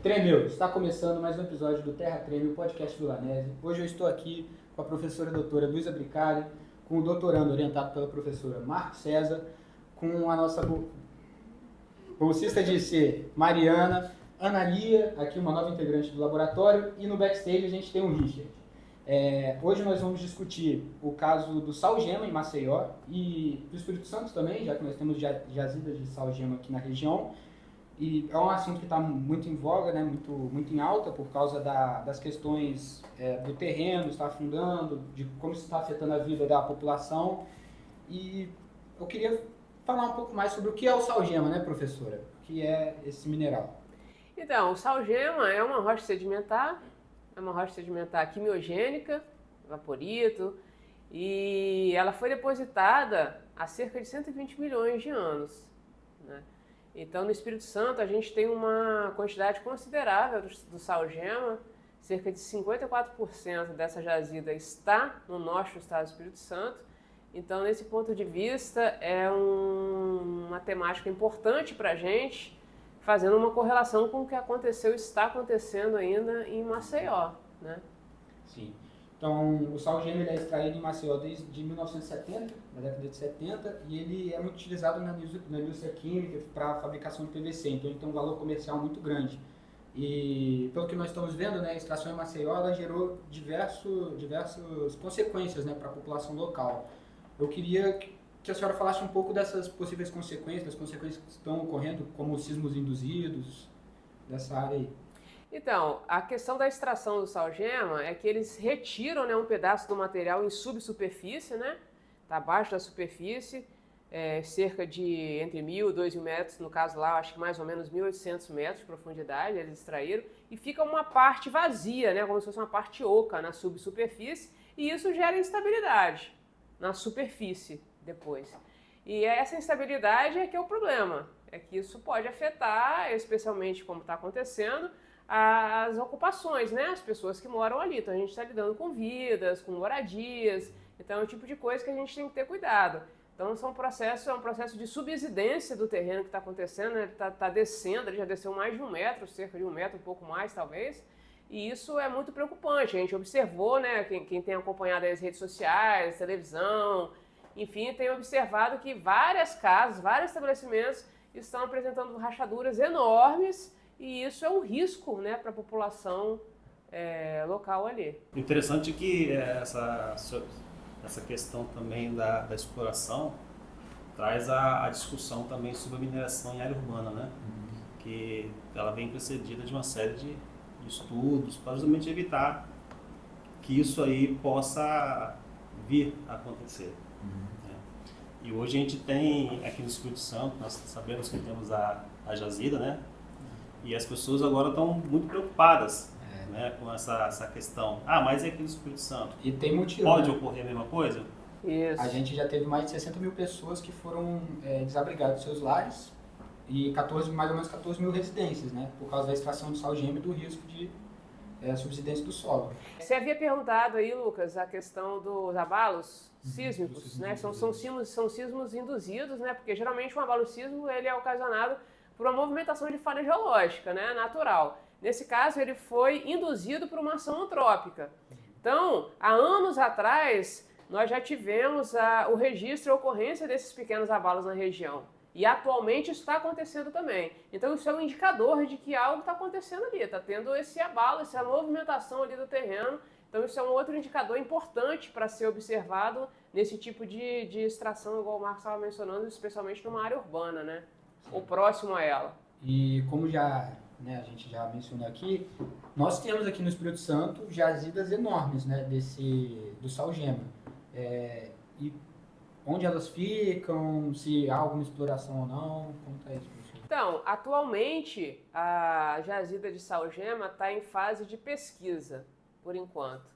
Tremeu, está começando mais um episódio do Terra Treme, o podcast do Lanese. Hoje eu estou aqui com a professora doutora Luísa Bricari, com o doutorando orientado pela professora Marco César, com a nossa bolsista de IC, Mariana, Ana Lia, aqui uma nova integrante do laboratório, e no backstage a gente tem o Richard. Hoje nós vamos discutir o caso do Salgema em Maceió e do Espírito Santo também, já que nós temos jazidas de Salgema aqui na região. E é um assunto que está muito em voga, né? muito em alta por causa das questões do terreno, está afundando, de como isso está afetando a vida da população. E eu queria falar um pouco mais sobre o que é o salgema, né, professora? O que é esse mineral? Então, o salgema é uma rocha sedimentar, quimiogênica, vaporito, e ela foi depositada há cerca de 120 milhões de anos, né? Então, no Espírito Santo, a gente tem uma quantidade considerável do salgema, cerca de 54% dessa jazida está no norte do estado do Espírito Santo. Então, nesse ponto de vista, é uma temática importante para a gente, fazendo uma correlação com o que aconteceu e está acontecendo ainda em Maceió, né? Sim. Então, o salgema ele é extraído em Maceió desde 1970, na década de 70, e ele é muito utilizado na indústria química para a fabricação de PVC, então ele tem um valor comercial muito grande. E, pelo que nós estamos vendo, né, a extração em Maceió ela gerou diversas consequências, né, para a população local. Eu queria que a senhora falasse um pouco dessas possíveis consequências, das consequências que estão ocorrendo, como os sismos induzidos, dessa área aí. Então, a questão da extração do salgema é que eles retiram, né, um pedaço do material em subsuperfície, né? Está abaixo da superfície, cerca de entre 1.000 e 2.000 metros, no caso lá, acho que mais ou menos 1.800 metros de profundidade, eles extraíram, e fica uma parte vazia, né, como se fosse uma parte oca na subsuperfície, e isso gera instabilidade na superfície depois. E essa instabilidade é que é o problema, é que isso pode afetar, especialmente como está acontecendo, as ocupações, né? As pessoas que moram ali. Então a gente está lidando com vidas, com moradias, então é o tipo de coisa que a gente tem que ter cuidado. Então é um processo de subsidência do terreno que está acontecendo, né? Ele está descendo, ele já desceu mais de 1 metro, cerca de 1 metro, um pouco mais talvez, e isso é muito preocupante. A gente observou, né? Quem tem acompanhado as redes sociais, televisão, enfim, tem observado que várias casas, vários estabelecimentos estão apresentando rachaduras enormes. E isso é um risco, né, para a população local ali. Interessante que essa questão também da exploração traz a discussão também sobre a mineração em área urbana, né? Que ela vem precedida de uma série de estudos para justamente evitar que isso aí possa vir a acontecer. Né? E hoje a gente tem aqui no Espírito Santo, nós sabemos que temos a jazida, né? E as pessoas agora estão muito preocupadas, né, com essa questão. Mas é aqui no Espírito Santo. E tem motivo. Pode né? ocorrer a mesma coisa? Isso. A gente já teve mais de 60 mil pessoas que foram desabrigadas dos seus lares e mais ou menos 14 mil residências, né, por causa da extração de salgema e do risco de subsidência do solo. Você havia perguntado aí, Lucas, a questão dos abalos sísmicos, né? São sismos induzidos, né? Porque geralmente um abalo sísmico ele é ocasionado por uma movimentação de falha geológica, né, natural. Nesse caso, ele foi induzido por uma ação antrópica. Então, há anos atrás, nós já tivemos o registro e a ocorrência desses pequenos abalos na região. E atualmente isso está acontecendo também. Então, isso é um indicador de que algo está acontecendo ali, está tendo esse abalo, essa movimentação ali do terreno. Então, isso é um outro indicador importante para ser observado nesse tipo de extração, igual o Marcos estava mencionando, especialmente numa área urbana, né? Ou próximo a ela. E como a gente já mencionou aqui, nós temos aqui no Espírito Santo jazidas enormes, né, do salgema. E onde elas ficam, se há alguma exploração ou não, como está isso, professor? Então, atualmente a jazida de salgema está em fase de pesquisa, por enquanto.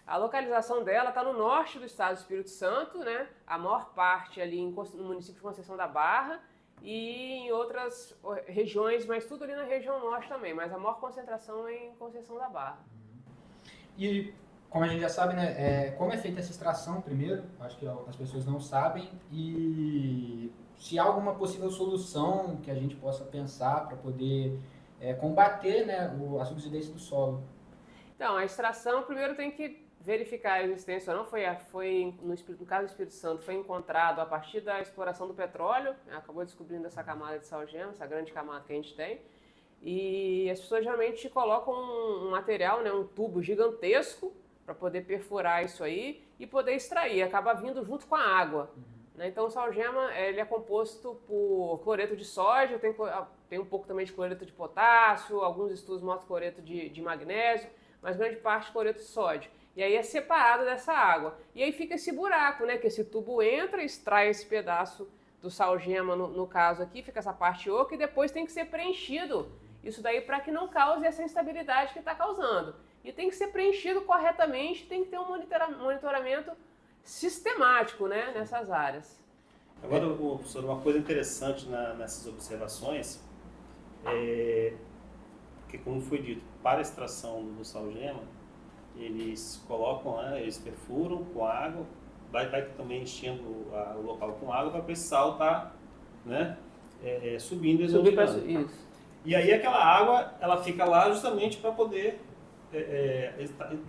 A localização dela está no norte do estado do Espírito Santo, né, a maior parte ali no município de Conceição da Barra, e em outras regiões, mas tudo ali na região norte também, mas a maior concentração é em Conceição da Barra. E como a gente já sabe, né, como é feita essa extração primeiro, acho que as pessoas não sabem, e se há alguma possível solução que a gente possa pensar para poder combater, né, a subsidência do solo? Então, a extração, primeiro tem que verificar a existência ou não. No caso do Espírito Santo, foi encontrado a partir da exploração do petróleo, acabou descobrindo essa camada de sal-gema, essa grande camada que a gente tem. E as pessoas geralmente colocam um material, né, um tubo gigantesco, para poder perfurar isso aí e poder extrair. Acaba vindo junto com a água. Né? Então, o sal-gema ele é composto por cloreto de sódio, tem um pouco também de cloreto de potássio, alguns estudos mostram cloreto de magnésio, mas grande parte cloreto de sódio. E aí é separado dessa água. E aí fica esse buraco, né? Que esse tubo entra, extrai esse pedaço do sal-gema, no caso aqui, fica essa parte oca, e depois tem que ser preenchido. Isso daí para que não cause essa instabilidade que está causando. E tem que ser preenchido corretamente, tem que ter um monitoramento sistemático, né? Nessas áreas. Agora, professor, uma coisa interessante nessas observações que, como foi dito, para a extração do sal-gema, eles colocam, né, eles perfuram com água, vai também enchendo o local com água para esse sal estar, né, subindo e exonerando. Isso. E aí aquela água, ela fica lá justamente para poder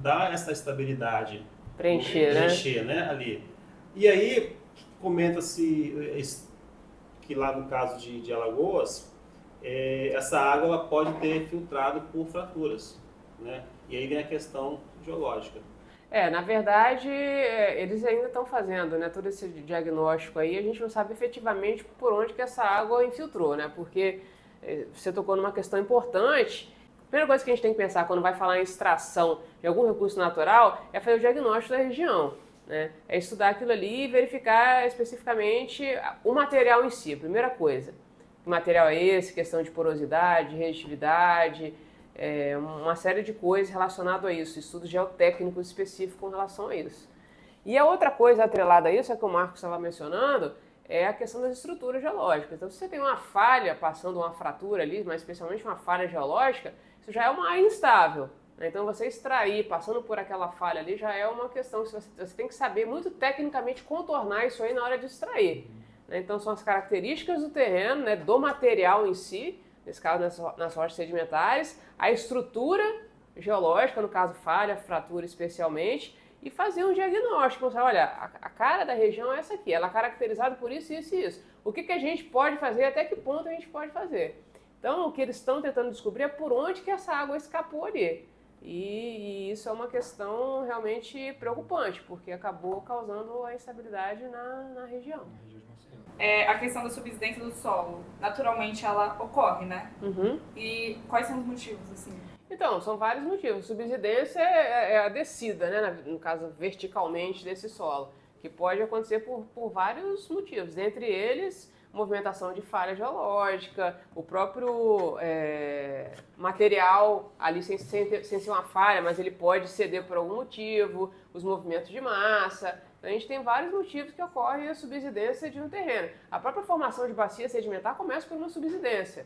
dar essa estabilidade. Preencher, né, ali. E aí, comenta-se que lá no caso de Alagoas, essa água ela pode ter filtrado por fraturas, né? E aí vem a questão geológica. Na verdade, eles ainda estão fazendo, né, todo esse diagnóstico aí, a gente não sabe efetivamente por onde que essa água infiltrou, né? Porque você tocou numa questão importante. A primeira coisa que a gente tem que pensar quando vai falar em extração de algum recurso natural é fazer o diagnóstico da região, né? É estudar aquilo ali e verificar especificamente o material em si, primeira coisa. Que material é esse, questão de porosidade, resistividade, uma série de coisas relacionadas a isso, estudos geotécnicos específicos com relação a isso. E a outra coisa atrelada a isso, é que o Marcos estava mencionando, é a questão das estruturas geológicas. Então, se você tem uma falha passando uma fratura ali, mas especialmente uma falha geológica, isso já é uma área instável. Né? Então, você extrair passando por aquela falha ali já é uma questão que você tem que saber muito tecnicamente contornar isso aí na hora de extrair. Né? Então, são as características do terreno, né, do material em si, nesse caso nas rochas sedimentares, a estrutura geológica, no caso falha, fratura especialmente, e fazer um diagnóstico. Mostrar, olha, a cara da região é essa aqui, ela é caracterizada por isso, isso e isso. O que a gente pode fazer, até que ponto a gente pode fazer. Então, o que eles estão tentando descobrir é por onde que essa água escapou ali. E isso é uma questão realmente preocupante, porque acabou causando a instabilidade na região. A questão da subsidência do solo, naturalmente ela ocorre, né? Uhum. E quais são os motivos, assim? Então, são vários motivos. Subsidência é a descida, né, no caso, verticalmente desse solo, que pode acontecer por vários motivos, entre eles, movimentação de falha geológica, o próprio material ali sem ser uma falha, mas ele pode ceder por algum motivo, os movimentos de massa. Então, a gente tem vários motivos que ocorrem a subsidência de um terreno. A própria formação de bacia sedimentar começa por uma subsidência.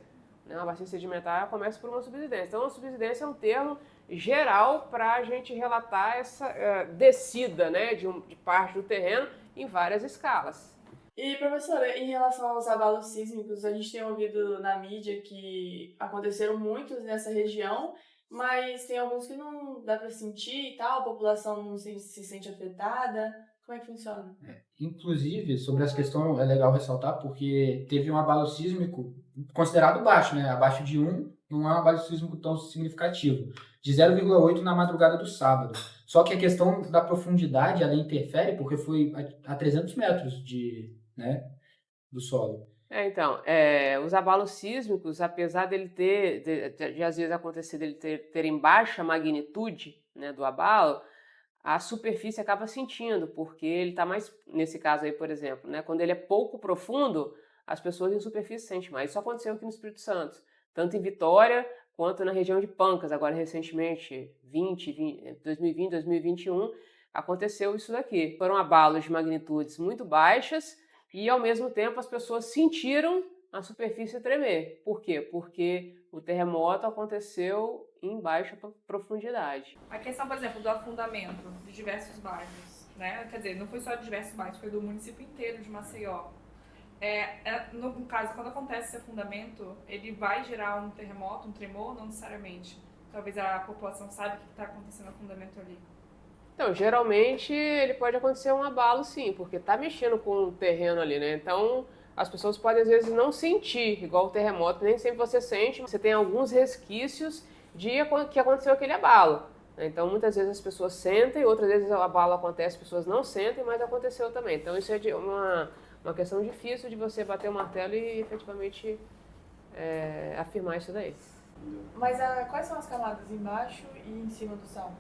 A bacia sedimentar começa por uma subsidência. Então, a subsidência é um termo geral para a gente relatar essa descida, né, de parte do terreno em várias escalas. E, professora, em relação aos abalos sísmicos, a gente tem ouvido na mídia que aconteceram muitos nessa região, mas tem alguns que não dá para sentir e tal, a população não se sente afetada. Como é que funciona? Inclusive, sobre essa questão é legal ressaltar, porque teve um abalo sísmico considerado baixo, né? Abaixo de 1, não é um abalo sísmico tão significativo. De 0,8 na madrugada do sábado. Só que a questão da profundidade, ela interfere, porque foi a 300 metros do solo. Então, os abalos sísmicos, apesar dele de às vezes acontecer dele terem baixa magnitude, né, do abalo, a superfície acaba sentindo, porque ele está mais, nesse caso aí, por exemplo, né, quando ele é pouco profundo, as pessoas em superfície sentem mais. Isso aconteceu aqui no Espírito Santo, tanto em Vitória quanto na região de Pancas, agora recentemente, 2020, 2021, aconteceu isso daqui. Foram abalos de magnitudes muito baixas e, ao mesmo tempo, as pessoas sentiram a superfície tremer. Por quê? Porque o terremoto aconteceu em baixa profundidade. A questão, por exemplo, do afundamento de diversos bairros, né? Quer dizer, não foi só de diversos bairros, foi do município inteiro de Maceió. No caso, quando acontece esse afundamento, ele vai gerar um terremoto, um tremor? Não necessariamente. Talvez a população saiba o que está acontecendo no afundamento ali. Então, geralmente ele pode acontecer um abalo sim, porque tá mexendo com o terreno ali, né? Então, as pessoas podem às vezes não sentir, igual o terremoto, nem sempre você sente, você tem alguns resquícios de que aconteceu aquele abalo. Então, muitas vezes as pessoas sentem, outras vezes o abalo acontece, as pessoas não sentem, mas aconteceu também. Então, isso é uma questão difícil de você bater o martelo e efetivamente afirmar isso daí. Mas quais são as camadas embaixo e em cima do sal?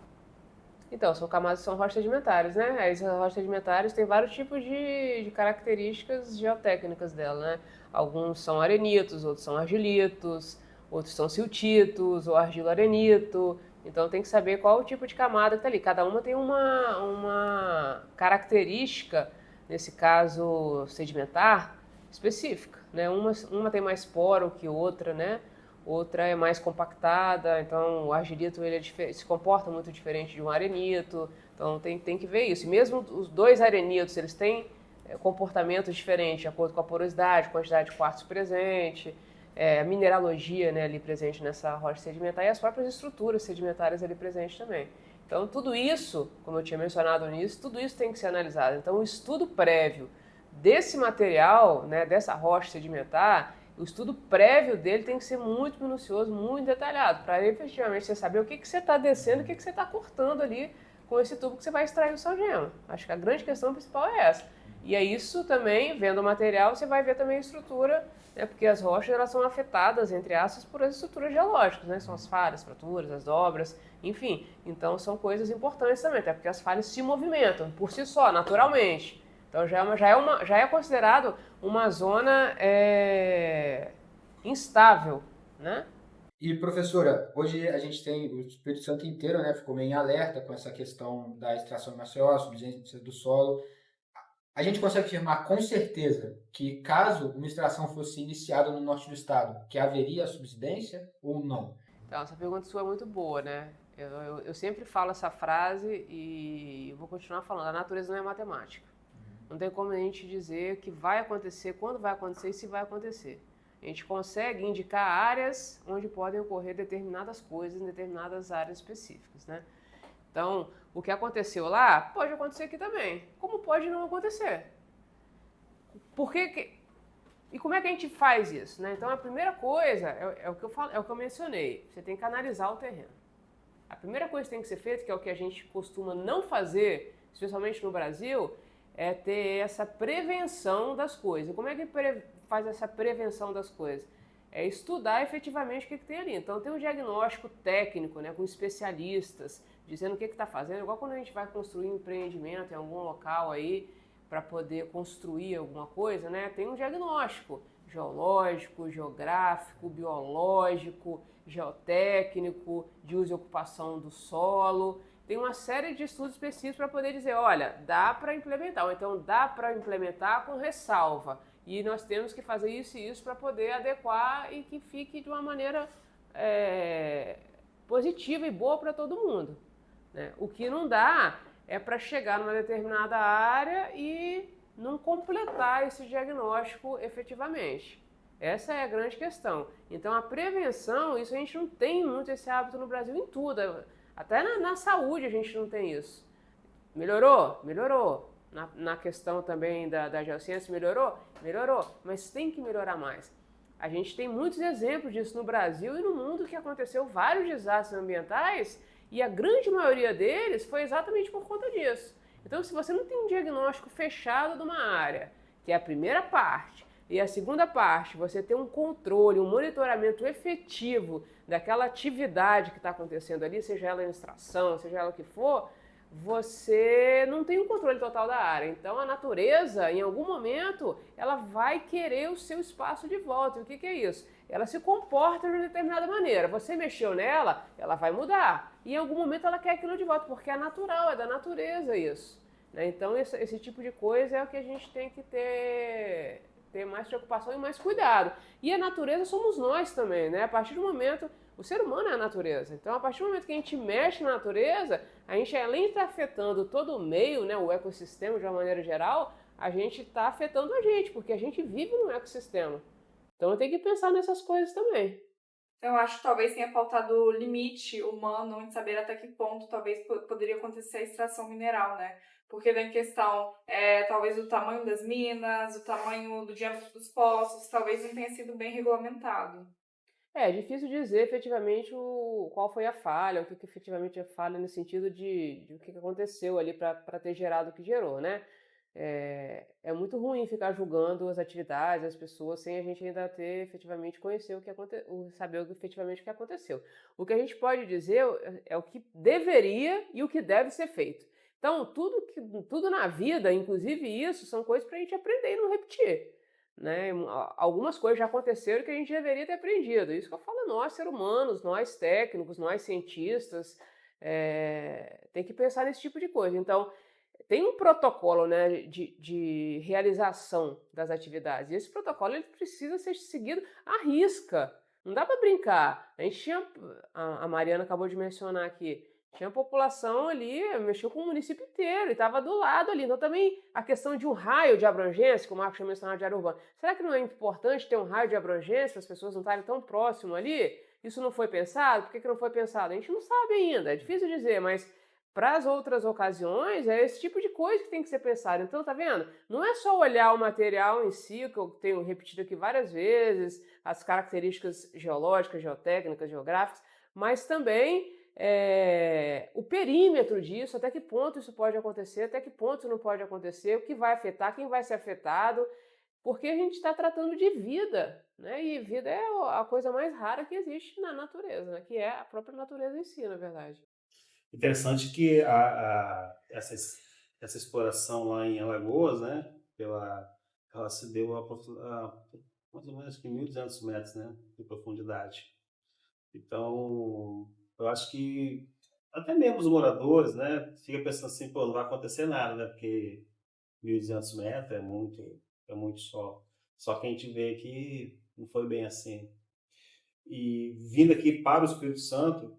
Então, são rochas sedimentares, né? As rochas sedimentares têm vários tipos de características geotécnicas dela, né? Alguns são arenitos, outros são argilitos, outros são siltitos ou argilo-arenito. Então, tem que saber qual o tipo de camada que está ali. Cada uma tem uma característica, nesse caso sedimentar, específica, né? Uma tem mais poro que outra, né? Outra é mais compactada, então o argilito ele se comporta muito diferente de um arenito, então tem que ver isso. E mesmo os dois arenitos, eles têm comportamentos diferentes de acordo com a porosidade, quantidade de quartzo presente, a mineralogia, né, ali presente nessa rocha sedimentar e as próprias estruturas sedimentares ali presentes também. Então tudo isso, como eu tinha mencionado no início, tudo isso tem que ser analisado. Então o estudo prévio desse material, né, dessa rocha sedimentar, o estudo prévio dele tem que ser muito minucioso, muito detalhado, para efetivamente você saber o que você está descendo e o que você está cortando ali com esse tubo que você vai extrair o salgema. Acho que a grande questão principal é essa. E é isso também, vendo o material, você vai ver também a estrutura, né, porque as rochas elas são afetadas, entre aspas, por as estruturas geológicas, né, são as falhas, fraturas, as dobras, enfim. Então são coisas importantes também, até porque as falhas se movimentam por si só, naturalmente. Então já é considerado uma zona instável, né? E professora, hoje a gente tem o Espírito Santo inteiro, né, ficou meio em alerta com essa questão da extração de Maceió, subsidência do solo. A gente consegue afirmar com certeza que caso uma extração fosse iniciada no norte do estado, que haveria subsidência ou não? Então, essa pergunta sua é muito boa, né? Eu sempre falo essa frase e vou continuar falando, a natureza não é matemática. Não tem como a gente dizer o que vai acontecer, quando vai acontecer e se vai acontecer. A gente consegue indicar áreas onde podem ocorrer determinadas coisas em determinadas áreas específicas, né? Então, o que aconteceu lá pode acontecer aqui também, como pode não acontecer. E como é que a gente faz isso, né? Então, a primeira coisa é o que eu mencionei, você tem que analisar o terreno. A primeira coisa que tem que ser feita, que é o que a gente costuma não fazer, especialmente no Brasil, é ter essa prevenção das coisas. Como é que faz essa prevenção das coisas? É estudar efetivamente o que tem ali. Então tem um diagnóstico técnico, né, com especialistas, dizendo o que está fazendo, igual quando a gente vai construir um empreendimento em algum local aí, para poder construir alguma coisa, né, tem um diagnóstico geológico, geográfico, biológico, geotécnico, de uso e ocupação do solo. Tem uma série de estudos específicos para poder dizer, olha, dá para implementar, ou então dá para implementar com ressalva. E nós temos que fazer isso e isso para poder adequar e que fique de uma maneira positiva e boa para todo mundo, né? O que não dá é para chegar numa determinada área e não completar esse diagnóstico efetivamente. Essa é a grande questão. Então a prevenção, isso a gente não tem muito esse hábito no Brasil em tudo. Até na saúde a gente não tem isso. Melhorou? Melhorou. Na questão também da geociência, melhorou? Melhorou. Mas tem que melhorar mais. A gente tem muitos exemplos disso no Brasil e no mundo que aconteceu vários desastres ambientais e a grande maioria deles foi exatamente por conta disso. Então, se você não tem um diagnóstico fechado de uma área, que é a primeira parte, e a segunda parte, você tem um controle, um monitoramento efetivo daquela atividade que está acontecendo ali, seja ela em extração, seja ela o que for, você não tem um controle total da área. Então a natureza, em algum momento, ela vai querer o seu espaço de volta. E o que é isso? Ela se comporta de uma determinada maneira. Você mexeu nela, ela vai mudar. E em algum momento ela quer aquilo de volta, porque é natural, é da natureza isso. Então esse tipo de coisa é o que a gente tem que ter mais preocupação e mais cuidado. E a natureza somos nós também, né? A partir do momento, o ser humano é a natureza. Então, a partir do momento que a gente mexe na natureza, a gente, além de estar afetando todo o meio, né, o ecossistema de uma maneira geral, a gente está afetando a gente, porque a gente vive num ecossistema. Então, tem que pensar nessas coisas também. Eu acho que talvez tenha faltado limite humano em saber até que ponto talvez poderia acontecer a extração mineral, né? Porque vem questão, talvez o tamanho das minas, o tamanho do diâmetro dos poços, talvez não tenha sido bem regulamentado. É difícil dizer efetivamente qual foi a falha, o que efetivamente é falha no sentido de o que aconteceu ali para ter gerado o que gerou, né? É muito ruim ficar julgando as atividades, as pessoas, sem a gente ainda ter efetivamente conhecer saber efetivamente o que aconteceu. O que a gente pode dizer é o que deveria e o que deve ser feito. Então, tudo na vida, inclusive isso, são coisas para a gente aprender e não repetir. Né? Algumas coisas já aconteceram que a gente deveria ter aprendido. Isso que eu falo, nós, seres humanos, nós técnicos, nós cientistas, tem que pensar nesse tipo de coisa. Então, tem um protocolo, né, de realização das atividades. E esse protocolo ele precisa ser seguido à risca. Não dá para brincar. A Mariana acabou de mencionar aqui, tinha população ali, mexeu com o município inteiro e estava do lado ali. Então também a questão de um raio de abrangência, que o Marcos tinha mencionado de área urbana. Será que não é importante ter um raio de abrangência para as pessoas não estarem tão próximo ali? Isso não foi pensado? Por que não foi pensado? A gente não sabe ainda, é difícil dizer, mas para as outras ocasiões é esse tipo de coisa que tem que ser pensado. Então, tá vendo? Não é só olhar o material em si, que eu tenho repetido aqui várias vezes, as características geológicas, geotécnicas, geográficas, mas também o perímetro disso, até que ponto isso pode acontecer, até que ponto isso não pode acontecer, o que vai afetar, quem vai ser afetado, porque a gente está tratando de vida, né? E vida é a coisa mais rara que existe na natureza, né? Que é a própria natureza em si, na verdade. Interessante que essa exploração lá em Alagoas, né, ela se deu a mais ou menos que 1.200 metros, né, de profundidade. Então, eu acho que até mesmo os moradores, né, fica pensando assim, pô, não vai acontecer nada, né, porque 1.200 metros é muito só. Só que a gente vê que não foi bem assim. E vindo aqui para o Espírito Santo,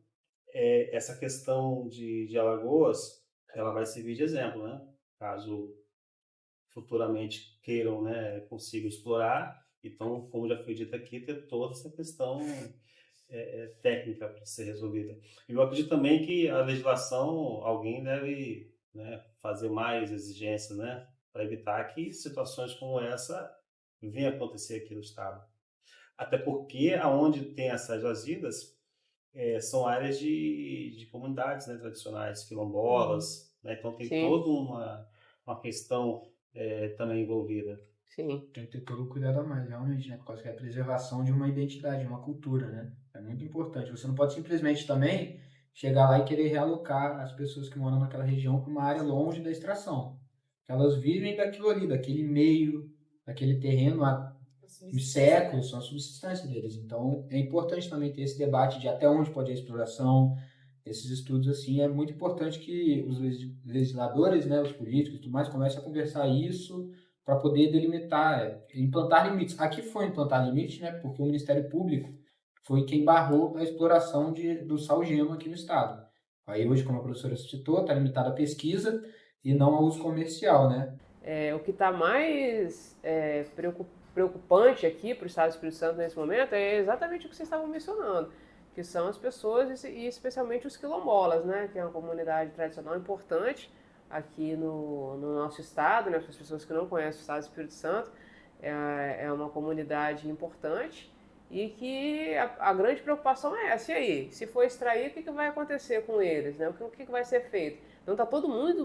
essa questão de Alagoas, ela vai servir de exemplo, né? Caso futuramente queiram, né, consigam explorar. Então, como já foi dito aqui, ter toda essa questão técnica para ser resolvida. Eu acredito também que a legislação, alguém deve, né, fazer mais exigências, né, para evitar que situações como essa venham a acontecer aqui no estado. Até porque aonde tem essas jazidas são áreas de comunidades, né, tradicionais, quilombolas, né, então tem toda uma questão também envolvida. Sim. Tem que ter todo o cuidado a mais, realmente, né? Por causa que é a preservação de uma identidade, de uma cultura, né? É muito importante. Você não pode simplesmente também chegar lá e querer realocar as pessoas que moram naquela região para uma área longe da extração. Elas vivem daquilo ali, daquele meio, daquele terreno há séculos, são a subsistência deles. Então, é importante também ter esse debate de até onde pode ir a exploração, esses estudos, assim, é muito importante que os legisladores, né, os políticos e tudo mais, comecem a conversar isso para poder delimitar, implantar limites. Aqui foi implantar limite, né, porque o Ministério Público foi quem barrou a exploração do sal-gema aqui no estado. Aí hoje, como a professora citou, está limitada a pesquisa e não ao uso comercial, né? O que está mais preocupante aqui para o estado do Espírito Santo nesse momento é exatamente o que vocês estavam mencionando, que são as pessoas e especialmente os quilombolas, né, que é uma comunidade tradicional importante aqui no nosso estado, né, para as pessoas que não conhecem o estado do Espírito Santo, é uma comunidade importante e que a grande preocupação é essa. E aí, se for extrair, o que vai acontecer com eles, né? O que vai ser feito? Então está todo mundo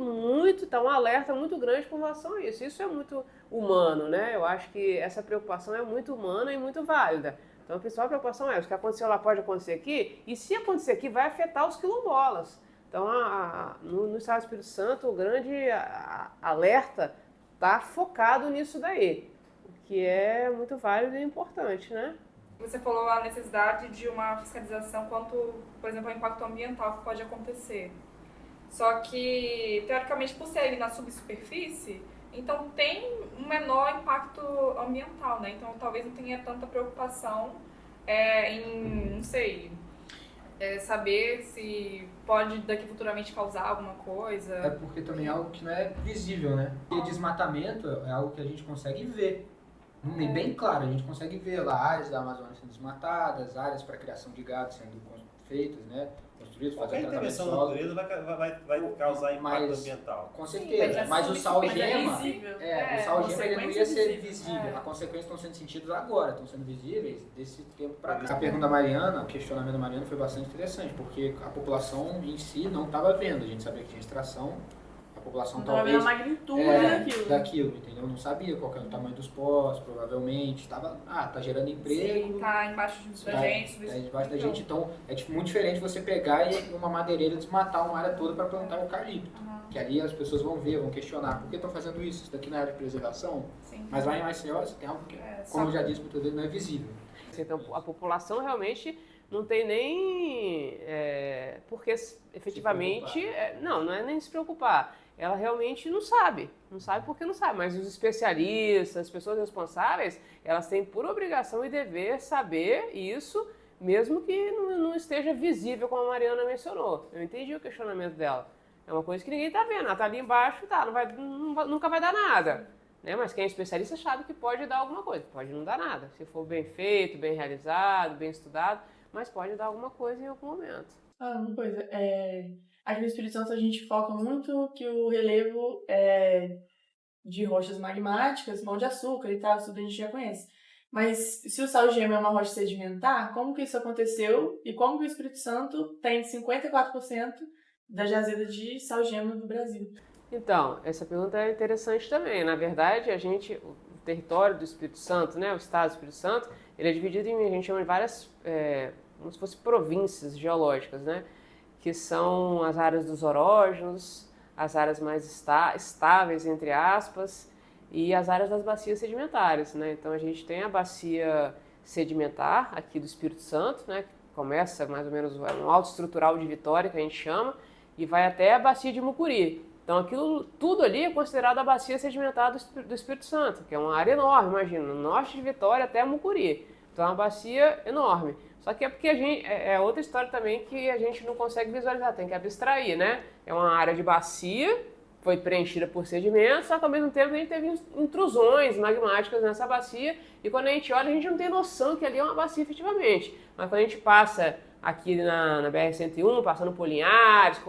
tá um alerta muito grande com relação a isso. Isso é muito humano, né? Eu acho que essa preocupação é muito humana e muito válida. Então a principal preocupação é: o que aconteceu lá pode acontecer aqui, e se acontecer aqui vai afetar os quilombolas. Então no estado do Espírito Santo o grande alerta está focado nisso daí, o que é muito válido e importante, né? Você falou a necessidade de uma fiscalização quanto, por exemplo, ao impacto ambiental que pode acontecer. Só que, teoricamente, por ser ali na subsuperfície, então tem um menor impacto ambiental, né? Então talvez não tenha tanta preocupação em, não sei, saber se pode daqui futuramente causar alguma É coisa. porque também é algo que não é visível, né? E desmatamento é algo que a gente consegue ver. Bem claro, a gente consegue ver lá áreas da Amazônia sendo desmatadas, áreas para criação de gado sendo feitas, né? Construídas, Qualquer fazer tratamento de intervenção na solo. natureza vai causar impacto Mas- ambiental. Com Sim, certeza, mas mas o sal Mas é gema, visível. o sal gema ele não ia ser consequência visível. É. As consequências estão sendo sentidas agora, estão sendo visíveis desse tempo para cá. A pergunta da Mariana, o questionamento da Mariana foi bastante interessante, porque a população em si não estava vendo. A gente sabia que tinha extração, a população Não tava vendo talvez a magnitude daquilo. entendeu? Não sabia qual que era o tamanho dos poços, provavelmente. Estava, tá gerando emprego. Sim, tá embaixo da gente, Tá debaixo da gente, então é tipo, muito diferente você pegar e uma madeireira desmatar uma área toda para plantar eucalipto. Uhum, Que ali as pessoas vão ver, vão questionar por que estão fazendo isso, isso daqui na área de preservação. sim. Mas lá em Maceió você tem algo que, como eu já disse muitas vezes, não é visível. Então, a população realmente não tem nem porque efetivamente não é nem se preocupar. Ela realmente não sabe porque não sabe, mas os especialistas, as pessoas responsáveis, elas têm por obrigação e dever saber isso, mesmo que não esteja visível, como a Mariana mencionou. Eu entendi o questionamento dela. É uma coisa que ninguém está vendo, ela está ali embaixo, nunca vai dar nada. Né? Mas quem é especialista sabe que pode dar alguma coisa, pode não dar nada, se for bem feito, bem realizado, bem estudado, mas pode dar alguma coisa em algum momento. Uma coisa, aqui no Espírito Santo a gente foca muito que o relevo de rochas magmáticas, Pão de Açúcar e tal, isso tudo a gente já conhece. Mas se o sal gema é uma rocha sedimentar, como que isso aconteceu e como que o Espírito Santo tem 54% da jazida de sal gema do Brasil? Então, essa pergunta é interessante também. Na verdade, o território do Espírito Santo, né, o estado do Espírito Santo, ele é dividido a gente chama de várias, como se fossem províncias geológicas, né, que são as áreas dos orógenos, as áreas mais estáveis, entre aspas, e as áreas das bacias sedimentares, né. Então, a gente tem a bacia sedimentar aqui do Espírito Santo, né, que começa mais ou menos um alto estrutural de Vitória, que a gente chama, e vai até a bacia de Mucuri. Então, aquilo tudo ali é considerado a bacia sedimentar do Espírito Santo, que é uma área enorme, imagina, no norte de Vitória até Mucuri. Então, é uma bacia enorme. Só que é porque é outra história também que a gente não consegue visualizar, tem que abstrair, né? É uma área de bacia, foi preenchida por sedimentos, só que ao mesmo tempo a gente teve intrusões magmáticas nessa bacia, e quando a gente olha, a gente não tem noção que ali é uma bacia efetivamente. Mas quando a gente passa aqui na BR-101, passando por Linhares,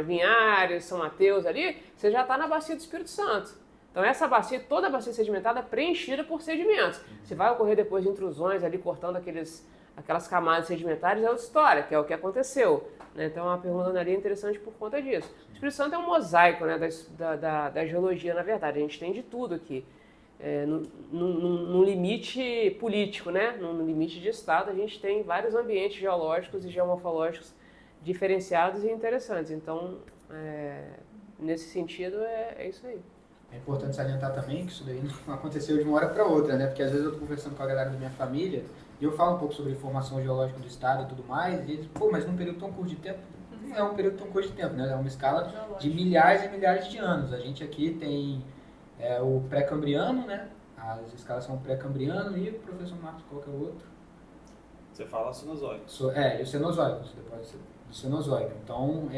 Linhares, São Mateus ali, você já está na bacia do Espírito Santo. Então essa bacia, toda a bacia sedimentada é preenchida por sedimentos. Se vai ocorrer depois de intrusões ali, cortando aquelas camadas sedimentares, é outra história, que é o que aconteceu. Né? Então a pergunta ali é interessante por conta disso. O Espírito Santo é um mosaico, né, da geologia, na verdade, a gente tem de tudo aqui. No limite político, né? No limite de estado, a gente tem vários ambientes geológicos e geomorfológicos diferenciados e interessantes. Então, nesse sentido, é isso aí. É importante salientar também que isso daí não aconteceu de uma hora para outra, né? Porque às vezes eu estou conversando com a galera da minha família e eu falo um pouco sobre formação geológica do estado e tudo mais, e eles, mas num período tão curto de tempo, não é um período tão curto de tempo, né? É uma escala de milhares e milhares de anos. A gente aqui tem o pré-cambriano, né? As escalas são pré-cambriano e o professor Marcos, qual que é o outro? Você fala Cenozoico. E o Cenozoico, depois do Cenozoico. Então,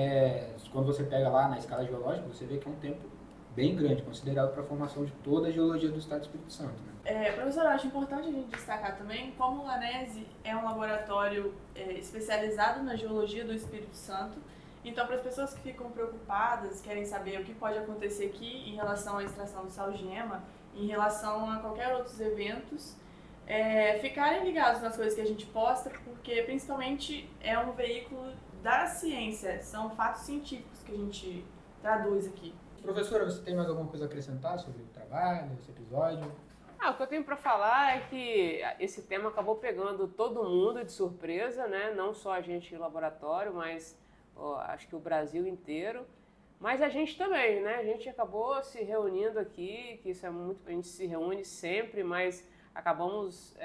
quando você pega lá na escala geológica, você vê que é um tempo bem grande, considerado para a formação de toda a geologia do estado do Espírito Santo. Né? Professor, eu acho importante a gente destacar também como o LANESE é um laboratório especializado na geologia do Espírito Santo. Então, para as pessoas que ficam preocupadas, querem saber o que pode acontecer aqui em relação à extração do sal-gema, em relação a qualquer outros eventos, ficarem ligados nas coisas que a gente posta, porque principalmente é um veículo da ciência, são fatos científicos que a gente traduz aqui. Professora, você tem mais alguma coisa a acrescentar sobre o trabalho, esse episódio? O que eu tenho para falar é que esse tema acabou pegando todo mundo de surpresa, né? Não só a gente em laboratório, mas acho que o Brasil inteiro. Mas a gente também, né? A gente acabou se reunindo aqui, que isso é muito... A gente se reúne sempre, mas acabamos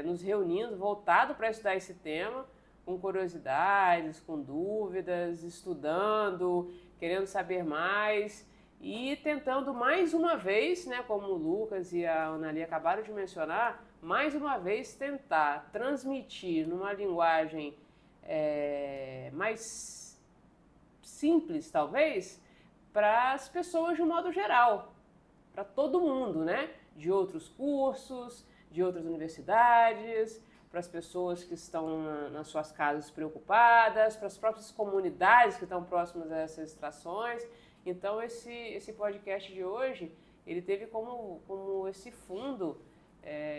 nos reunindo voltado para estudar esse tema, com curiosidades, com dúvidas, estudando, querendo saber mais e tentando mais uma vez, né, como o Lucas e a Anali acabaram de mencionar, mais uma vez tentar transmitir numa linguagem mais simples, talvez, para as pessoas de um modo geral, para todo mundo, né? De outros cursos, de outras universidades, para as pessoas que estão nas suas casas preocupadas, para as próprias comunidades que estão próximas a essas extrações. Então, esse podcast de hoje, ele teve como esse fundo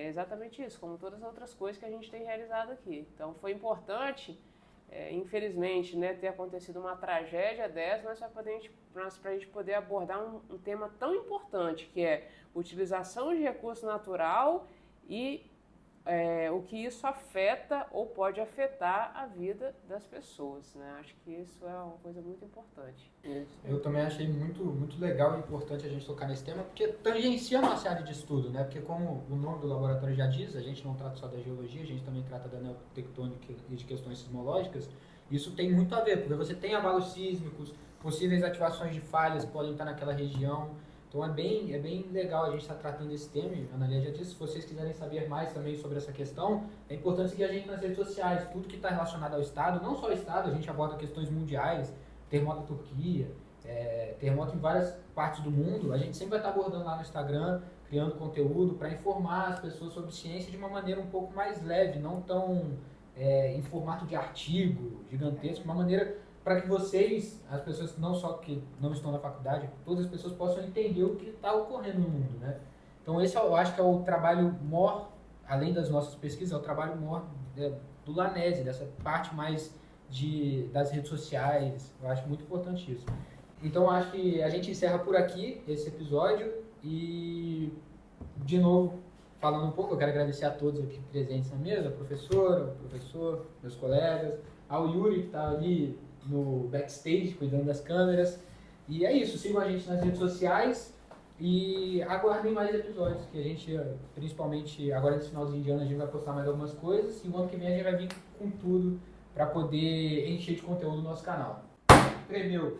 exatamente isso, como todas as outras coisas que a gente tem realizado aqui. Então, foi importante, infelizmente, né, ter acontecido uma tragédia dessa, mas para a gente poder abordar um tema tão importante, que é utilização de recurso natural e o que isso afeta ou pode afetar a vida das pessoas, né? Acho que isso é uma coisa muito importante. Eu também achei muito, muito legal e importante a gente tocar nesse tema, porque tangencia a nossa área de estudo, né? Porque como o nome do laboratório já diz, a gente não trata só da geologia, a gente também trata da neotectônica e de questões sismológicas. Isso tem muito a ver, porque você tem abalos sísmicos, possíveis ativações de falhas que podem estar naquela região. Então é bem legal a gente estar tratando desse tema, a Ana Léa já disse. Se vocês quiserem saber mais também sobre essa questão, é importante seguir a gente nas redes sociais, tudo que está relacionado ao Estado, não só o Estado, a gente aborda questões mundiais, terremoto na Turquia, terremoto em várias partes do mundo, a gente sempre vai estar abordando lá no Instagram, criando conteúdo para informar as pessoas sobre ciência de uma maneira um pouco mais leve, não tão em formato de artigo gigantesco, uma maneira para que vocês, as pessoas não só que não estão na faculdade, todas as pessoas possam entender o que está ocorrendo no mundo, né? Então esse eu acho que é o trabalho maior, além das nossas pesquisas, é o trabalho maior do LANESE, dessa parte mais das redes sociais. Eu acho muito importante isso. Então eu acho que a gente encerra por aqui esse episódio e, de novo, falando um pouco, eu quero agradecer a todos aqui presentes na mesa, a professora, o professor, meus colegas, ao Yuri que está ali no backstage, cuidando das câmeras. E é isso, sigam a gente nas redes sociais e aguardem mais episódios, que a gente, principalmente agora nesse finalzinho de ano, a gente vai postar mais algumas coisas e o ano que vem a gente vai vir com tudo para poder encher de conteúdo no nosso canal. Tremeu!